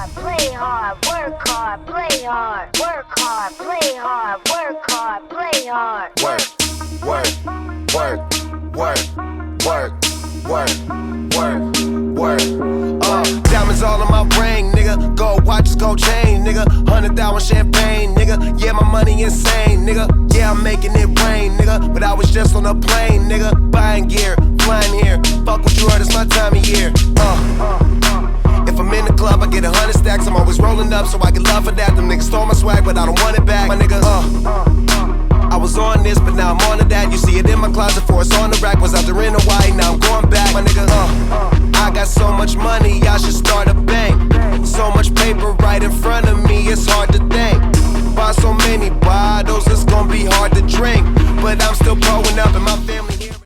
hard, play hard, work hard, play hard, work hard, play hard, work hard, play hard. Work, work, work, work, work, work, work, work. Diamonds all on my ring, nigga. Gold watches, gold chain, nigga. 100,000 champagne, nigga. Yeah, my money insane, nigga. Yeah, I'm making it rain, nigga. But I was just on a plane, nigga. Buying gear, flying here. Fuck what you heard, it's my time of year. If I'm in the club, I get 100 stacks. I'm always rolling up, so I get love for that. Them niggas stole my swag, but I don't want it back. My nigga, I was on this, but now I'm on to that. You see it in my closet, for it's on the rack. Was out there in Hawaii, now I'm going back. My nigga, I got so much money, I should start a bank. So much paper right in front of me, it's hard to think. Buy so many bottles, it's gonna be hard to drink. But I'm still growing up and my